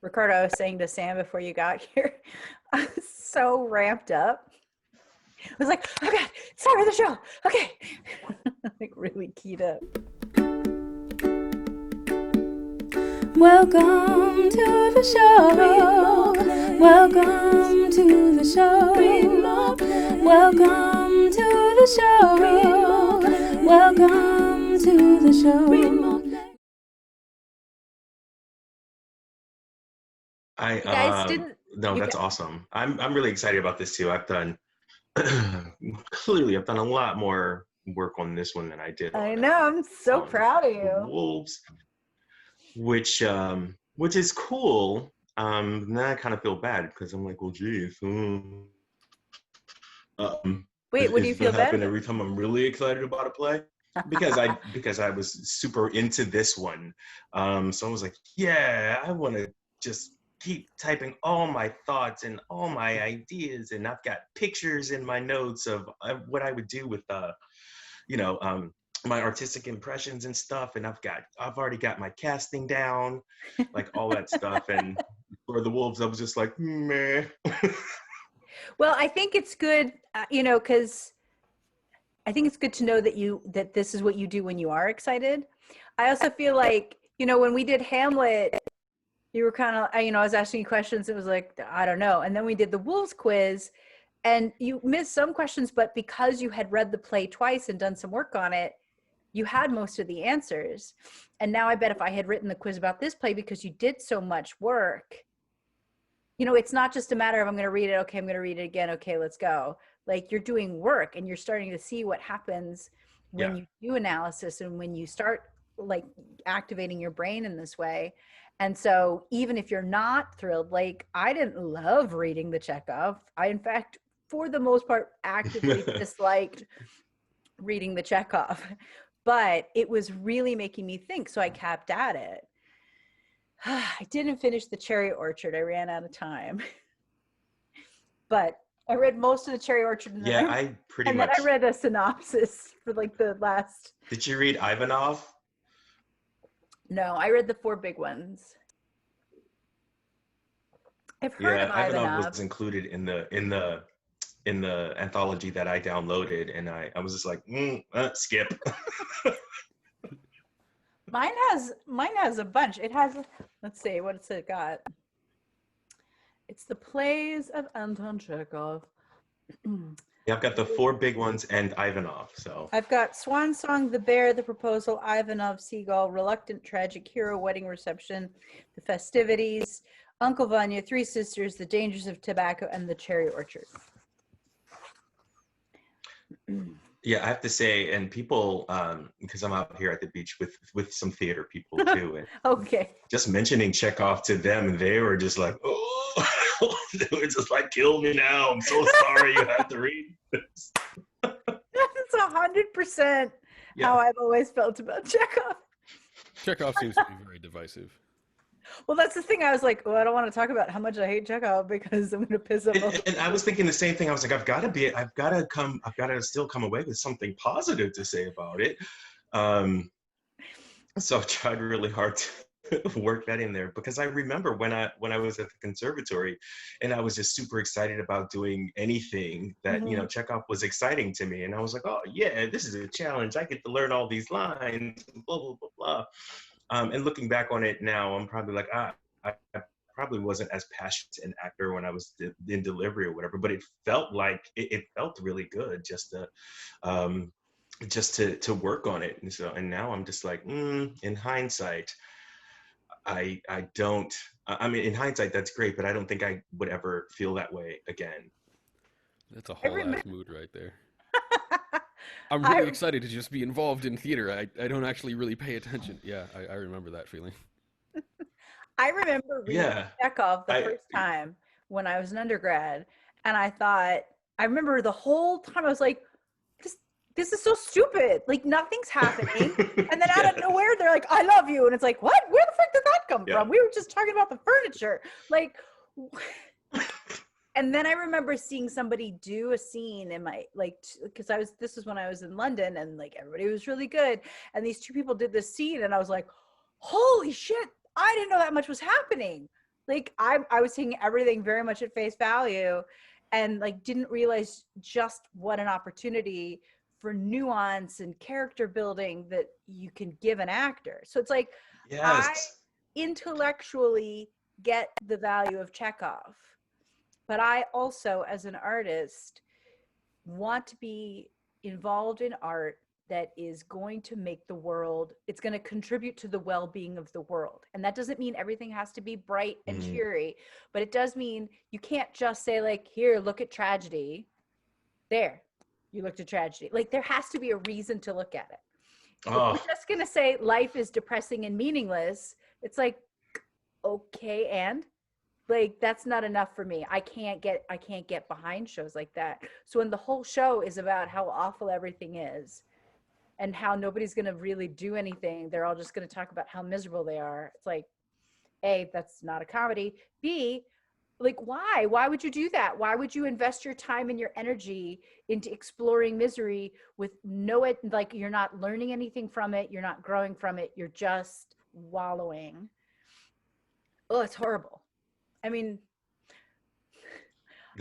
Ricardo, I was saying to Sam before you got here, I was so ramped up. I was like, oh God, start the show. Okay. Like really keyed up. Welcome to the show. Welcome to the show. Welcome to the show. Welcome to the show. You guys didn't. No, that's awesome. I'm really excited about this too. I've done clearly I've done a lot more work on this one than I did. I know. I'm so proud of you. Wolves, which is cool. Now I kind of feel bad because I'm like, well, geez. Wait, what do you feel bad? Happen every time I'm really excited about a play because I was super into this one. So I was like, yeah, I want to just keep typing all my thoughts and all my ideas, and I've got pictures in my notes of what I would do with my artistic impressions and stuff, and I've already got my casting down, like all that stuff. And for the Wolves, I was just like, meh. Well, I think it's good, because I think it's good to know that this is what you do when you are excited. I also feel like, when we did Hamlet, you were kind of, I was asking you questions. It was like, I don't know. And then we did the Wolves quiz and you missed some questions, but because you had read the play twice and done some work on it, you had most of the answers. And now I bet if I had written the quiz about this play, because you did so much work, it's not just a matter of, I'm going to read it. Okay, I'm going to read it again. Okay, let's go. Like, you're doing work and you're starting to see what happens when you do analysis and when you start like activating your brain in this way. And so even if you're not thrilled, like, I didn't love reading the Chekhov. I, in fact, for the most part, actively disliked reading the Chekhov, but it was really making me think. So I kept at it. I didn't finish The Cherry Orchard. I ran out of time, but I read most of The Cherry Orchard. And then I read a synopsis for like the last. Did you read Ivanov? No, I read the four big ones. I've heard of Ivanov was included in the anthology that I downloaded, and I was just like, skip. Mine has a bunch. It has, let's see, what's it got? It's the plays of Anton Chekhov. Yeah, I've got the four big ones and Ivanov. So I've got Swan Song, The Bear, The Proposal, Ivanov, Seagull, Reluctant Tragic Hero, Wedding Reception, The Festivities, Uncle Vanya, Three Sisters, The Dangers of Tobacco, and The Cherry Orchard. Yeah, I have to say, and people, because I'm out here at the beach with some theater people too, and okay, just mentioning Chekhov to them, they were just like, oh, they were just like, kill me now. I'm so sorry you had to read this. That's 100% how I've always felt about Chekhov. Chekhov seems to be very divisive. Well, that's the thing. I was like, I don't want to talk about how much I hate Chekhov because I'm going to piss him off. And I was thinking the same thing. I was like, I've got to still come away with something positive to say about it. So I tried really hard to work that in there, because I remember when I was at the conservatory and I was just super excited about doing anything that, Chekhov was exciting to me. And I was like, oh yeah, this is a challenge. I get to learn all these lines, blah, blah, blah, blah. And looking back on it now, I'm probably like, I probably wasn't as passionate an actor when I was in delivery or whatever, but it felt like it felt really good just to work on it. And now I'm just like, in hindsight, I mean, in hindsight, that's great, but I don't think I would ever feel that way again. That's a whole ass mood right there. I'm really excited to just be involved in theater. I don't actually really pay attention. Yeah, I remember that feeling. I remember reading Chekhov the first time when I was an undergrad, and I remember the whole time I was like, this is so stupid. Like, nothing's happening. And then out of nowhere, they're like, I love you. And it's like, what? Where the fuck did that come from? We were just talking about the furniture. Like, and then I remember seeing somebody do a scene in my, because this was when I was in London, and like everybody was really good. And these two people did this scene, and I was like, holy shit, I didn't know that much was happening. Like I was taking everything very much at face value and like didn't realize just what an opportunity for nuance and character building that you can give an actor. So it's like I Yes. intellectually get the value of Chekhov, but I also, as an artist, want to be involved in art that is going to make the world, it's going to contribute to the well-being of the world. And that doesn't mean everything has to be bright and cheery, but it does mean you can't just say like, here, look at tragedy. There, you looked at tragedy. Like there has to be a reason to look at it. If we're just going to say life is depressing and meaningless, it's like, okay, and like that's not enough for me. I can't get behind shows like that. So when the whole show is about how awful everything is and how nobody's going to really do anything, they're all just going to talk about how miserable they are. It's like, A, that's not a comedy. B, like why would you do that? Why would you invest your time and your energy into exploring misery with like you're not learning anything from it, you're not growing from it, you're just wallowing. Oh, it's horrible. I mean,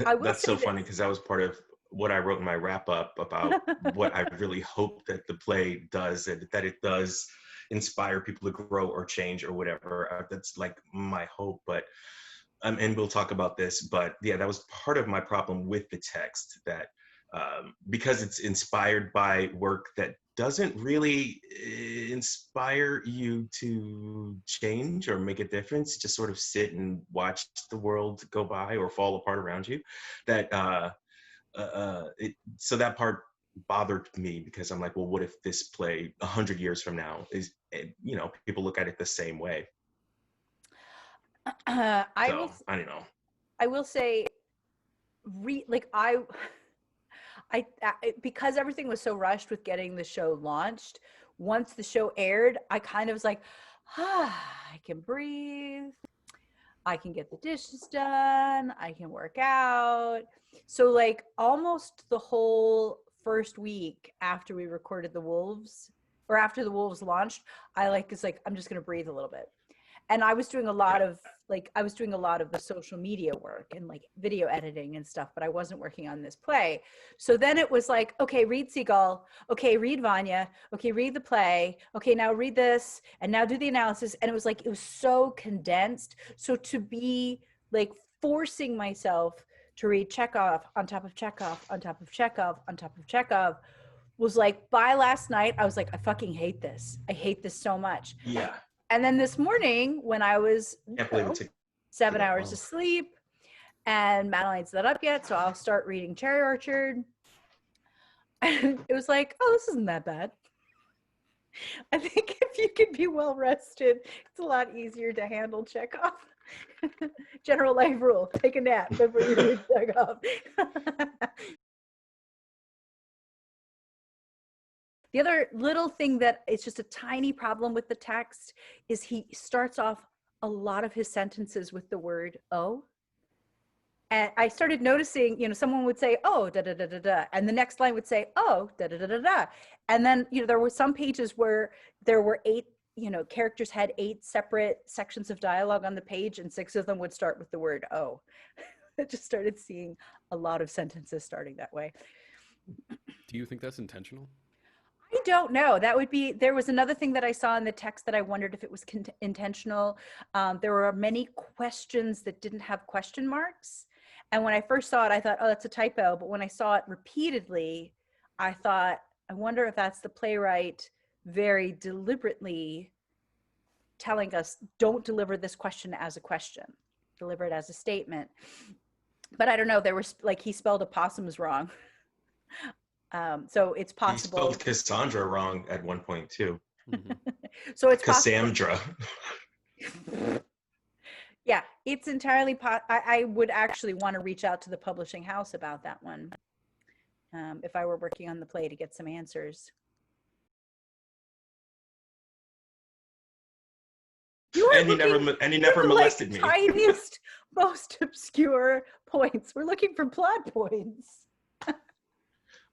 I will That's say so funny because that was part of what I wrote in my wrap up about what I really hope that the play does, that it does inspire people to grow or change or whatever. That's like my hope. But and we'll talk about this, but yeah, that was part of my problem with the text, that because it's inspired by work that doesn't really inspire you to change or make a difference, just sort of sit and watch the world go by or fall apart around you, that so that part bothered me, because I'm like, well, what if this play 100 years from now is, people look at it the same way? I don't know. I will say, because everything was so rushed with getting the show launched, once the show aired, I kind of was like, I can breathe. I can get the dishes done. I can work out. So like almost the whole first week after we recorded The Wolves, or after The Wolves launched, I'm just going to breathe a little bit. And I was doing a lot of the social media work and like video editing and stuff, but I wasn't working on this play. So then it was like, okay, read Seagull. Okay, read Vanya. Okay, read the play. Okay, now read this and now do the analysis. And it was like, it was so condensed. So to be like forcing myself to read Chekhov on top of Chekhov on top of Chekhov on top of Chekhov was like, by last night, I was like, I fucking hate this. I hate this so much. Yeah. And then this morning, when I was 7 hours of sleep, and Madeline's not up yet, so I'll start reading Cherry Orchard. And it was like, oh, this isn't that bad. I think if you can be well rested, it's a lot easier to handle Chekhov. General life rule: take a nap before you read Chekhov. The other little thing that is just a tiny problem with the text is he starts off a lot of his sentences with the word "oh." And I started noticing, someone would say, "oh, da da da da da," and the next line would say, "oh, da da da da da." And then, there were some pages where there were 8, characters had 8 separate sections of dialogue on the page, and 6 of them would start with the word "oh." I just started seeing a lot of sentences starting that way. Do you think that's intentional? I don't know. There was another thing that I saw in the text that I wondered if it was intentional. There were many questions that didn't have question marks. And when I first saw it, I thought, oh, that's a typo. But when I saw it repeatedly, I thought, I wonder if that's the playwright very deliberately telling us, don't deliver this question as a question, deliver it as a statement. But I don't know. There was he spelled opossums wrong. So it's possible. He spelled Cassandra wrong at one point too. Mm-hmm. So it's Cassandra. Yeah, it's entirely I would actually want to reach out to the publishing house about that one, if I were working on the play, to get some answers. And he never molested me. Tiniest, most obscure points. We're looking for plot points.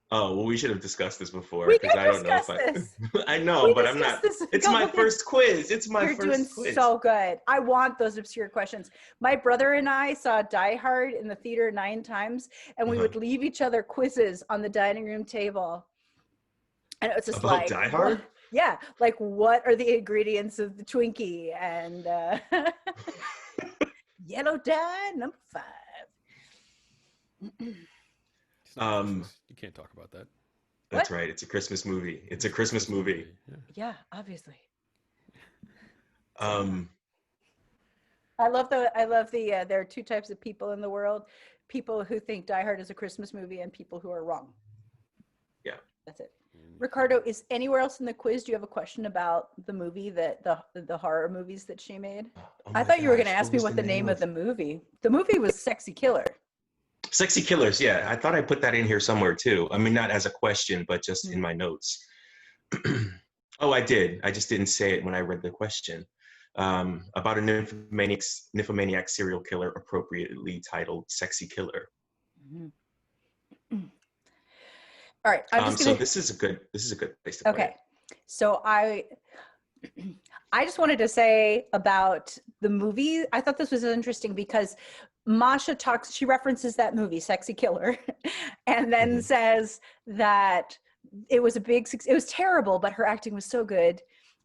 Oh, well, we should have discussed this before We because did I don't know if discuss I. this. I know, We but I'm discussed not. this a It's my couple days- first quiz. It's my You're doing first quiz. so good. I want those obscure questions. My brother and I saw Die Hard in the theater 9 times, and we would leave each other quizzes on the dining room table. And it was just About like, Die Hard? yeah, like what are the ingredients of the Twinkie and yellow dye number 5. It's not Christmas. You can't talk about that. That's right. It's a Christmas movie. It's a Christmas movie. Yeah, obviously. Um, I love the there are 2 types of people in the world: people who think Die Hard is a Christmas movie and people who are wrong. Yeah. That's it. Ricardo, is anywhere else in the quiz, do you have a question about the movie that the horror movies that she made? Oh I thought you were going to ask me what the name of the movie. The movie was Sexy Killer. Sexy Killers. Yeah, I thought I put that in here somewhere too. I mean, not as a question, but just in my notes. Oh, I did. I just didn't say it when I read the question. About a nymphomaniac serial killer, appropriately titled Sexy Killer. All right. I'm just gonna... So this is a good place to okay. So I just wanted to say about the movie. I thought this was interesting because MASHA she references that movie, Sexy Killer, and then says that it was a big success. It was terrible, but her acting was so good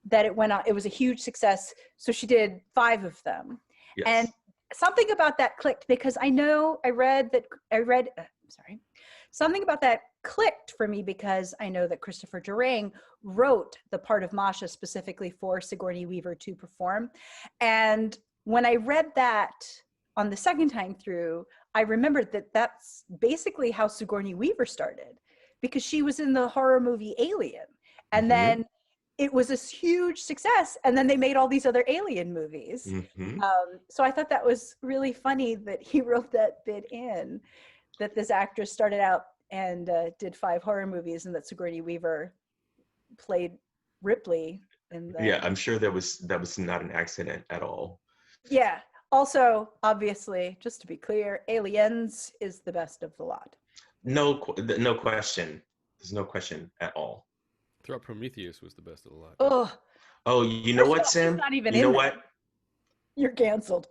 that it went on. It was a huge success. So she did 5 of them. Yes. And something about that clicked because something about that clicked for me because I know that Christopher Durang wrote the part of MASHA specifically for Sigourney Weaver to perform. And when I read that on the second time through, I remembered that that's basically how Sigourney Weaver started, because she was in the horror movie Alien. And then it was a huge success. And then they made all these other Alien movies. So I thought that was really funny that he wrote that bit in, that this actress started out and did 5 horror movies, and that Sigourney Weaver played Ripley. Yeah, I'm sure that was not an accident at all. Yeah. Also, obviously, just to be clear, Aliens is the best of the lot. No question. There's no question at all. I thought Prometheus was the best of the lot. Oh, you know what, Sam? Not even you know in what? There. You're canceled.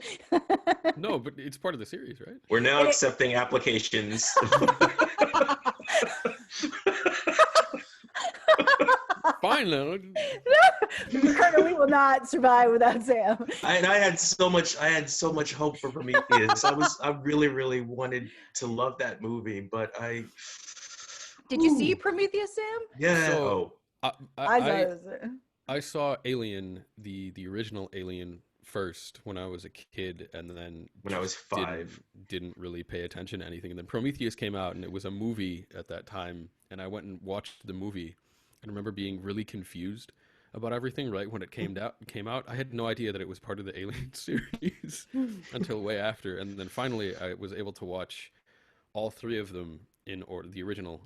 No, but it's part of the series, right? We're now accepting applications. Fine, though. Ricardo, we will not survive without Sam. I had so much hope for Prometheus. I really, really wanted to love that movie, but Did you see Prometheus, Sam? Yeah. So, I saw Alien, the original Alien, first when I was a kid, and then when I was 5, didn't really pay attention to anything. And then Prometheus came out, and it was a movie at that time, and I went and watched the movie. I remember being really confused about everything right when it came out. I had no idea that it was part of the Alien series until way after, and then finally I was able to watch all 3 of them in order. The original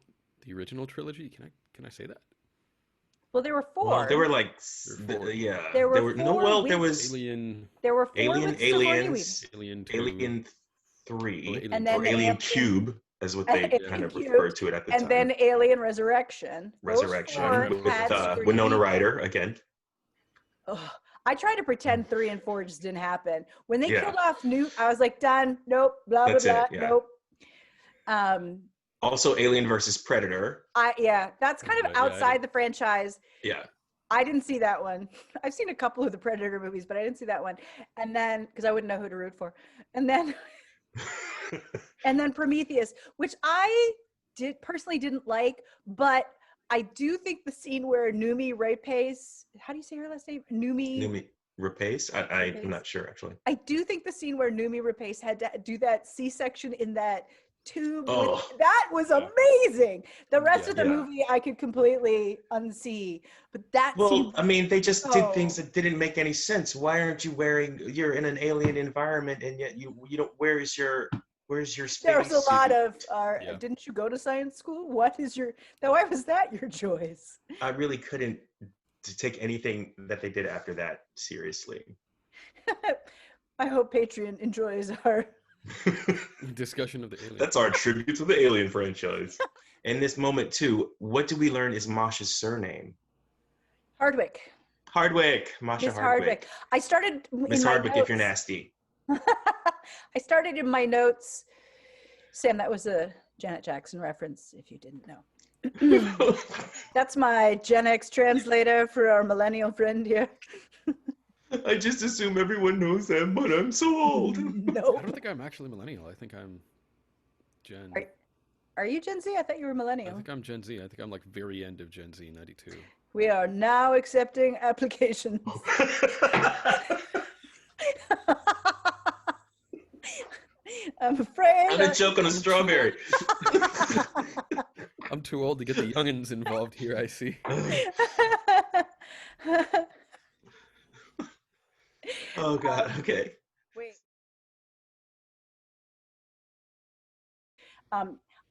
trilogy. Can I say that? Well, there were 4. Well, there were like, yeah. There were 4. There was Alien. There were 4 Alien, Aliens, Alien 2, Alien 3, and then Alien Cube, as what they kind of referred to it at the time. And then Alien Resurrection. With Winona Ryder again. I tried to pretend 3 and 4 just didn't happen. When they killed off Newt, I was like, done. Nope. Blah blah blah. Nope. Also, Alien versus Predator. That's kind of outside the franchise. Yeah. I didn't see that one. I've seen a couple of the Predator movies, but I didn't see that one. And then, because I wouldn't know who to root for. And then, and then Prometheus, which I personally didn't like, but I do think the scene where Noomi Rapace, how do you say her last name? Noomi Rapace? I'm not sure, actually. I do think the scene where Noomi Rapace had to do that C-section in that tube, that was amazing. The rest of the movie I could completely unsee, but that I mean, they just did things that didn't make any sense. Why aren't you you're in an alien environment, and yet you don't, where's your space? There was a lot of didn't you go to science school? Why was that your choice? I really couldn't take anything that they did after that seriously. I hope Patreon enjoys our discussion of the Alien. That's our tribute to the Alien franchise. in this moment too, what do we learn is Masha's surname? Hardwick. Hardwick, Masha Miss Hardwick. Hardwick. I started Miss in my Hardwick, if you're notes. nasty. I started in my notes. Sam, that was a Janet Jackson reference, if you didn't know. That's my Gen X translator for our millennial friend here. I just assume everyone knows that, but I'm so old. I No. don't think I'm actually millennial. I think I'm Gen. Are you Gen Z? I thought you were I millennial. think I'm Gen Z. I think I'm like very end of Gen Z, 92. We are now accepting applications. I'm afraid. I'm a joke on a strawberry. I'm too old to get the youngins involved here, I see. Oh God. Okay. Wait.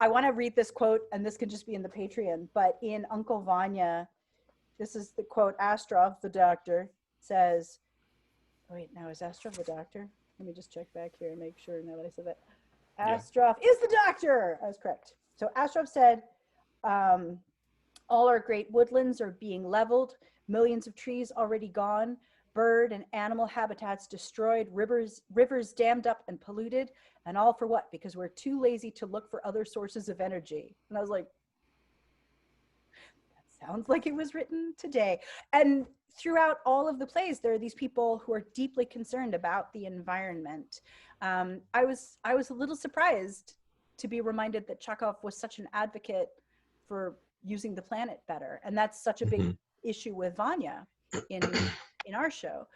I want to read this quote, and this can just be in the Patreon, but in Uncle Vanya, this is the quote. Astrov, the doctor, says, oh, wait, now is Astrov the doctor? Let me just check back here and make sure now that I said that. Astrov is the doctor. I was correct. So Astrov said, all our great woodlands are being leveled, millions of trees already gone, bird and animal habitats destroyed, rivers dammed up and polluted, and all for what? Because we're too lazy to look for other sources of energy. And I was like, that sounds like it was written today. And throughout all of the plays, there are these people who are deeply concerned about the environment. I was a little surprised to be reminded that Chekhov was such an advocate for using the planet better. And that's such a big issue with Vanya in our show.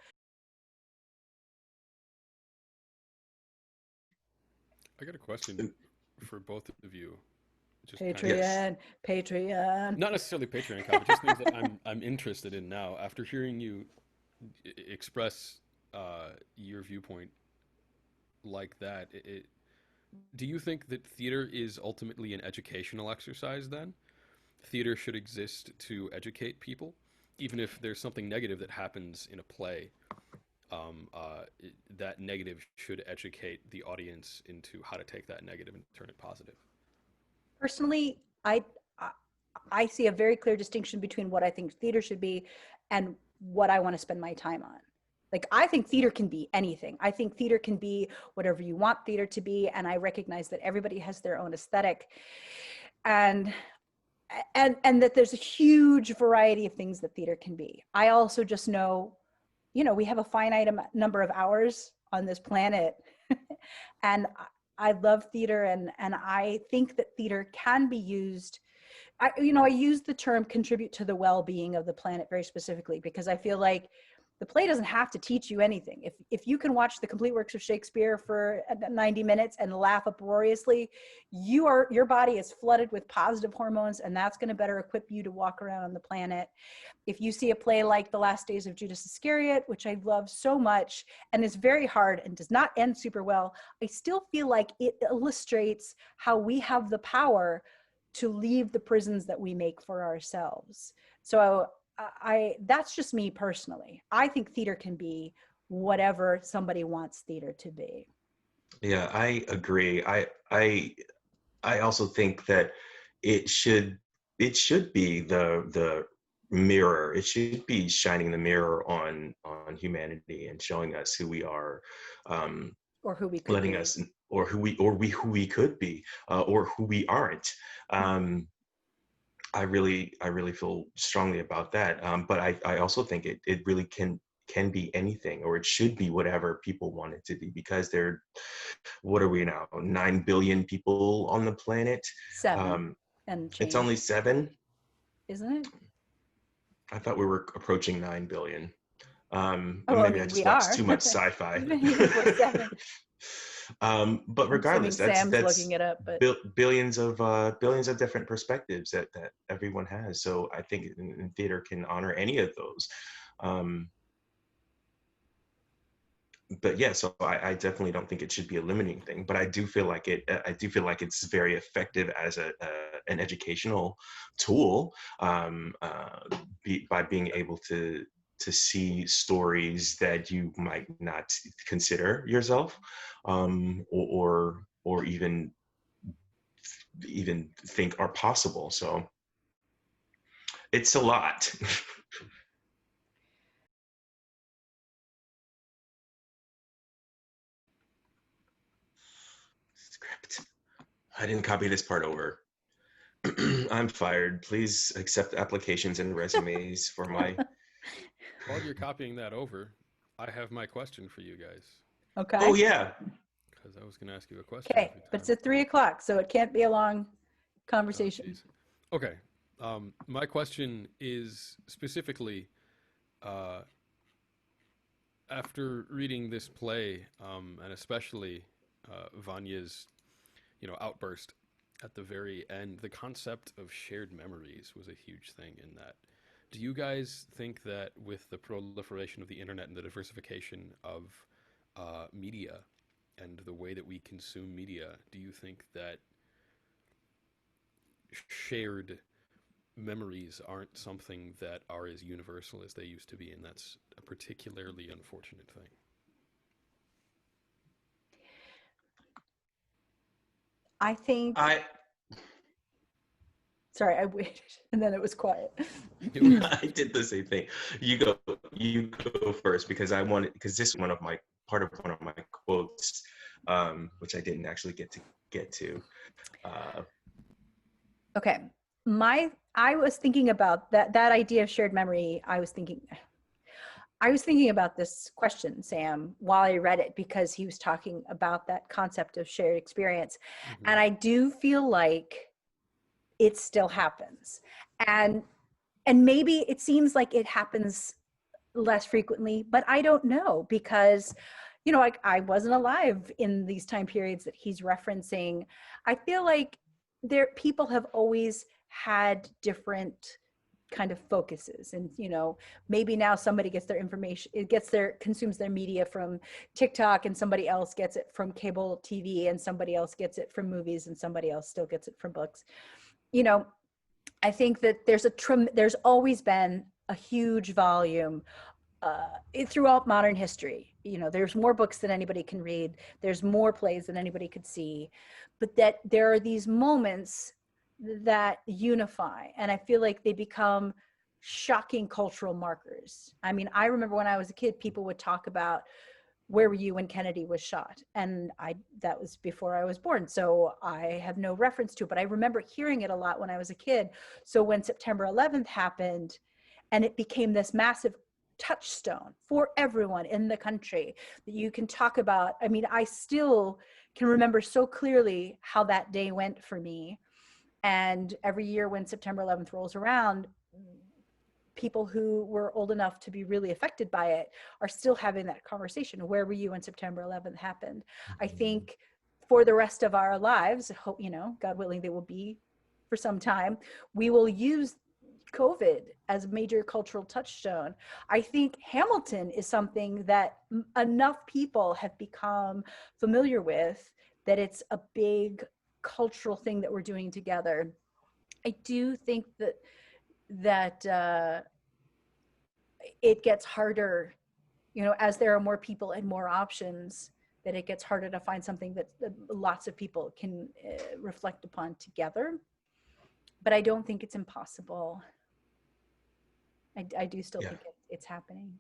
I got a question for both of you. Just Patreon. Not necessarily Patreon, but just things that I'm interested in now. After hearing you express your viewpoint like that, do you think that theater is ultimately an educational exercise then? Theater should exist to educate people, even if there's something negative that happens in a play. That negative should educate the audience into how to take that negative and turn it positive. Personally, I see a very clear distinction between what I think theater should be and what I want to spend my time on. Like, I think theater can be anything. I think theater can be whatever you want theater to be. And I recognize that everybody has their own aesthetic, and that there's a huge variety of things that theater can be. I also just know, we have a finite number of hours on this planet. And I love theater, and I think that theater can be used. I use the term contribute to the well-being of the planet very specifically, because I feel like the play doesn't have to teach you anything. If you can watch the complete works of Shakespeare for 90 minutes and laugh uproariously, your body is flooded with positive hormones, and that's going to better equip you to walk around on the planet. If you see a play like The Last Days of Judas Iscariot, which I love so much and is very hard and does not end super well, I still feel like it illustrates how we have the power to leave the prisons that we make for ourselves. So that's just me personally. I think theater can be whatever somebody wants theater to be. Yeah, I agree. I also think that it should be the mirror. It should be shining the mirror on humanity and showing us who we are, or who we could be. us, or who we could be, or who we aren't. I really feel strongly about that. But I also think it really can be anything, or it should be whatever people want it to be, because what are we now? 9 billion people on the planet. 7 and change. It's only 7, isn't it? I thought we were approaching 9 billion. Maybe I just we watched are. too much sci-fi. But regardless, that's looking it up, but billions of different perspectives that everyone has. So I think in theater can honor any of those. But yeah, so I definitely don't think it should be a limiting thing, but I do feel like it's very effective as an educational tool, by being able to see stories that you might not consider yourself, or even even think are possible. So it's a lot. Script. I didn't copy this part over. I'm fired. Please accept applications and resumes for my. While you're copying that over, I have my question for you guys. Oh Okay. yeah. Because I was going to ask you a question Okay. every But it's time. at 3 o'clock, so it can't be a long Oh, conversation. jeez. Okay. My question is specifically, uh, after reading this play, and especially Vanya's, outburst at the very end, the concept of shared memories was a huge thing in that. Do you guys think that with the proliferation of the internet and the diversification of media and the way that we consume media, do you think that shared memories aren't something that are as universal as they used to be, and that's a particularly unfortunate thing? I think, I sorry, I waited and then it was quiet. It was I did the same thing. You go first because I wanted because this is one of my quotes, which I didn't actually get to. Uh, Okay. I was thinking about that idea of shared memory. I was thinking about this question, Sam, while I read it, because he was talking about that concept of shared experience. mm-hmm. And I do feel like it still happens. And maybe it seems like it happens less frequently, but I don't know, because I wasn't alive in these time periods that he's referencing. I feel like people have always had different kind of focuses, and maybe now somebody gets their information, consumes their media from TikTok, and somebody else gets it from cable TV, and somebody else gets it from movies, and somebody else still gets it from books. I think that there's always been a huge volume throughout modern history. There's more books than anybody can read. There's more plays than anybody could see, but that there are these moments that unify, and I feel like they become shocking cultural markers. I mean, I remember when I was a kid, people would talk about, where were you when Kennedy was shot? And that was before I was born, so I have no reference to it, but I remember hearing it a lot when I was a kid. So when September 11th happened, and it became this massive touchstone for everyone in the country that you can talk about. I mean, I still can remember so clearly how that day went for me. And every year when September 11th rolls around, people who were old enough to be really affected by it are still having that conversation. Where were you when September 11th happened? I think for the rest of our lives, God willing, they will be for some time, we will use COVID as a major cultural touchstone. I think Hamilton is something that enough people have become familiar with that it's a big cultural thing that we're doing together. I do think that it gets harder, as there are more people and more options, that it gets harder to find something that lots of people can reflect upon together. But I don't think it's impossible. I do still yeah, think it's happening.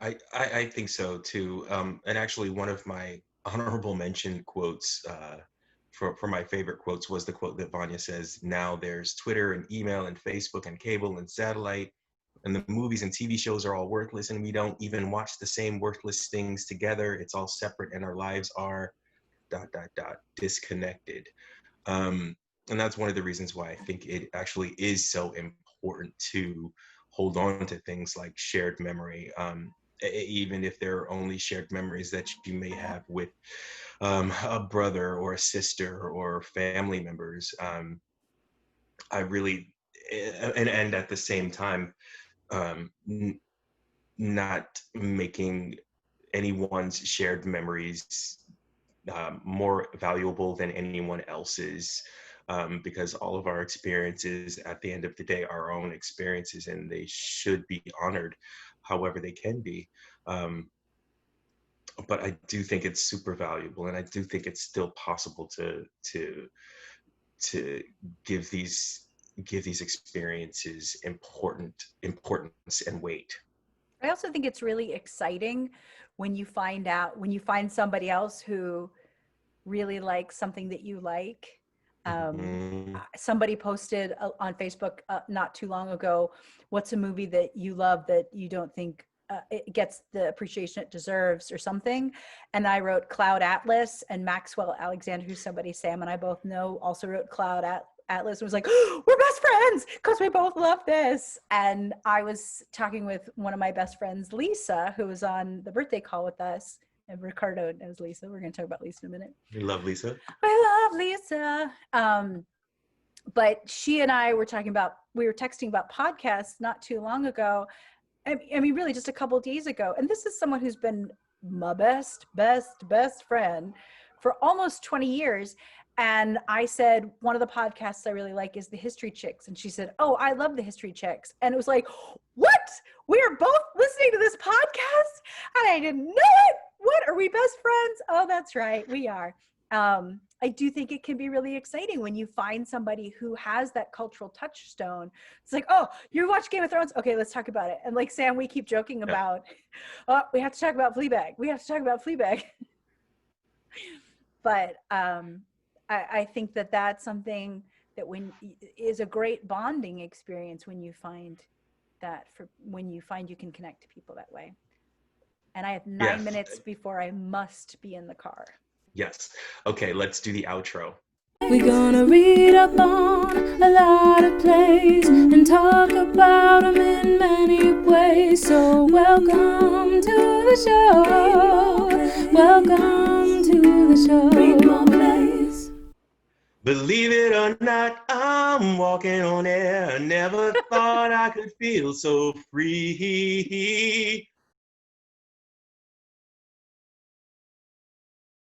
I think so too. And actually, one of my honorable mention quotes for my favorite quotes was the quote that Vanya says, "Now there's Twitter and email and Facebook and cable and satellite, and the movies and TV shows are all worthless, and we don't even watch the same worthless things together. It's all separate, and our lives are dot dot dot disconnected." And that's one of the reasons why I think it actually is so important to hold on to things like shared memory. Even if they're only shared memories that you may have with a brother or a sister or family members. I really, and at the same time, not making anyone's shared memories more valuable than anyone else's, because all of our experiences at the end of the day are our own experiences, and they should be honored however they can be. Um, but I do think it's super valuable, and I do think it's still possible to give these experiences importance and weight. I also think it's really exciting when you find somebody else who really likes something that you like. Somebody posted on Facebook not too long ago, what's a movie that you love that you don't think it gets the appreciation it deserves or something? And I wrote Cloud Atlas, and Maxwell Alexander, who's somebody Sam and I both know, also wrote Cloud Atlas, and was like, oh, we're best friends because we both love this. And I was talking with one of my best friends, Lisa, who was on the birthday call with us. And Ricardo knows Lisa. We're going to talk about Lisa in a minute. I love Lisa. I love Lisa. But she and I were texting about podcasts not too long ago. I mean, really just a couple of days ago. And this is someone who's been my best friend for almost 20 years. And I said, one of the podcasts I really like is The History Chicks. And she said, oh, I love The History Chicks. And it was like, what? We are both listening to this podcast? And I didn't know it. What? Are we best friends? Oh, that's right. We are. I do think it can be really exciting when you find somebody who has that cultural touchstone. It's like, oh, you watch Game of Thrones? Okay, let's talk about it. And like Sam, we keep joking about, oh, we have to talk about Fleabag. We have to talk about Fleabag. But I think that that's something that is a great bonding experience when you find you can connect to people that way. And I have 9 minutes before I must be in the car. Yes. Okay, let's do the outro. We're gonna read up on a lot of plays and talk about them in many ways. So welcome to the show. Welcome to the show. Read more plays. Believe it or not, I'm walking on air. Never thought I could feel so free.